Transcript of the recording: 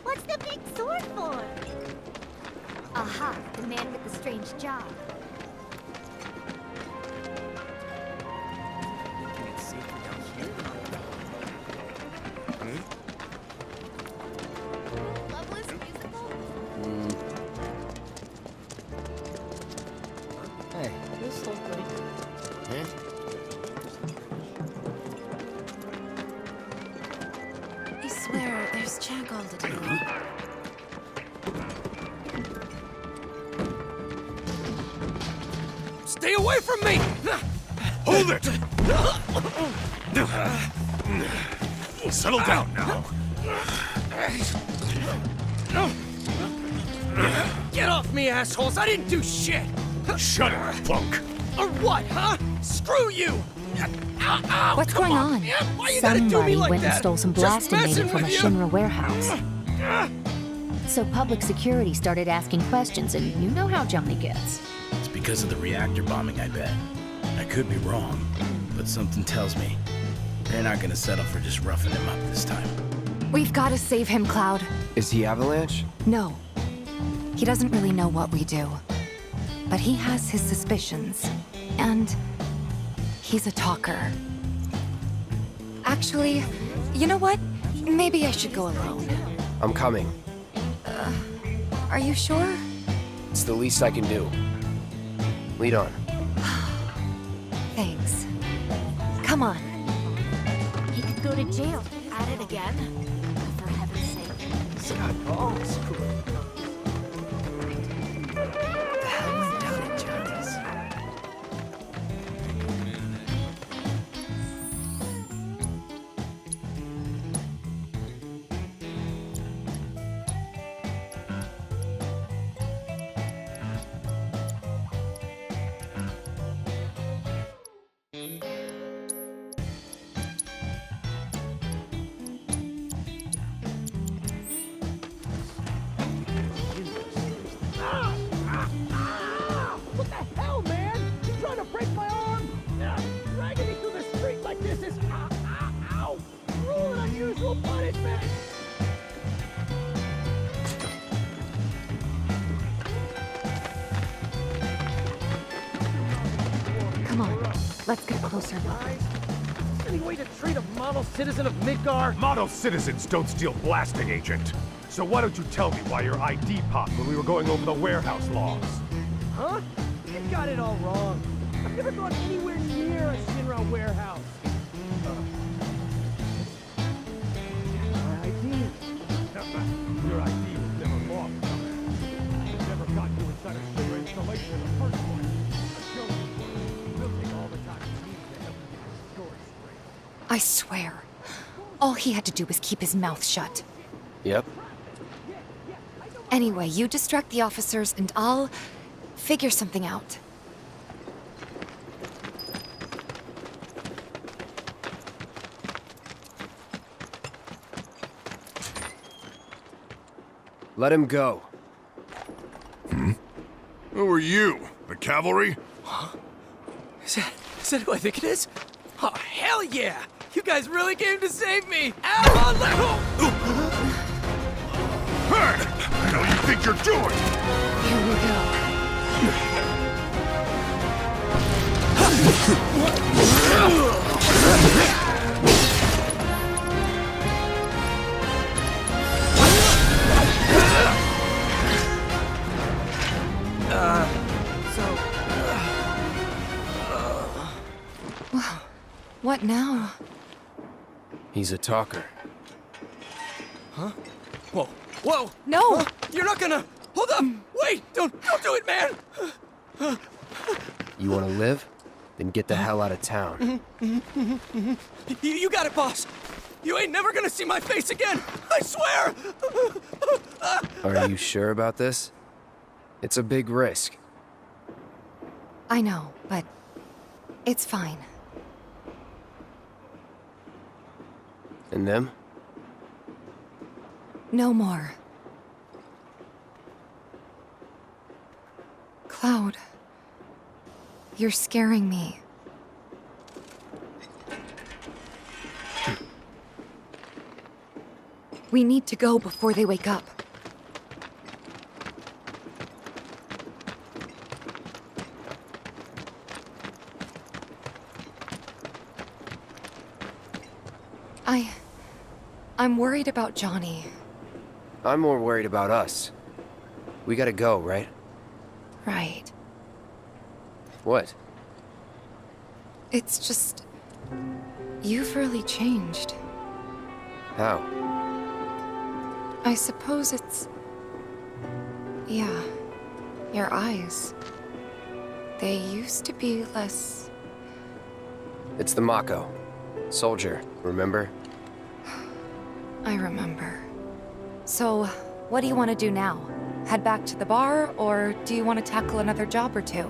What's the big sword for? Aha, the man with the strange job. Hey, this looks like... Huh? I swear, there's Chagall to do. Stay away from me! Hold it! Settle down now. Get off me, assholes! I didn't do shit! Shut up, punk. Or what, huh? Screw you! Ow, ow, What's come going on? on? Man, why you gotta do Somebody me like went and that? stole some Just blasting messing data from a with you. Shinra warehouse. So public security started asking questions, and you know how Johnny gets. It's because of the reactor bombing, I bet. I could be wrong, but something tells me they're not gonna settle for just roughing him up this time. We've got to save him, Cloud. Is he Avalanche? No. He doesn't really know what we do. But he has his suspicions. And he's a talker. Actually, you know what? Maybe I should go alone. I'm coming. Are you sure? It's the least I can do. Lead on. Thanks. Come on. He could go to jail. At it again. For heaven's sake. Scott, oh, screw it. The hell went down at Johnny's? What the hell, man? You trying to break my arm? Dragging me through the street like this is ow! Cruel and unusual punishment! Come on. Let's get a closer look. Any way to treat a model citizen of Midgar? Model citizens don't steal blasting, Agent. So why don't you tell me why your ID popped when we were going over the warehouse logs? Huh? You got it all wrong. I've never gone anywhere near a Shinra warehouse. My ID. Your ID was never lost. It never got you inside a Shinra installation in the first place. A joke. We'll take all the time it's needed to help you get the story straight. I swear. All he had to do was keep his mouth shut. Yep. Anyway, you distract the officers and I'll figure something out. Let him go. Who are you? The cavalry? Is that who I think it is? Oh, hell yeah! You guys really came to save me! Ow! Let go! Hey! What the hell you think you're doing? Here we go. What now? He's a talker. Huh? Whoa! Whoa! No! Huh? You're not gonna... Hold up! Wait! Don't do it, man! You want to live? Then get the hell out of town. You got it, boss! You ain't never gonna see my face again! I swear! Are you sure about this? It's a big risk. I know, but it's fine. And them? No more. Cloud, you're scaring me. We need to go before they wake up. I'm worried about Johnny. I'm more worried about us. We gotta go, right? Right. What? It's just... you've really changed. How? I suppose it's... yeah, your eyes. They used to be less... It's the Mako. Soldier, remember? I remember. So, what do you want to do now? Head back to the bar, or do you want to tackle another job or two?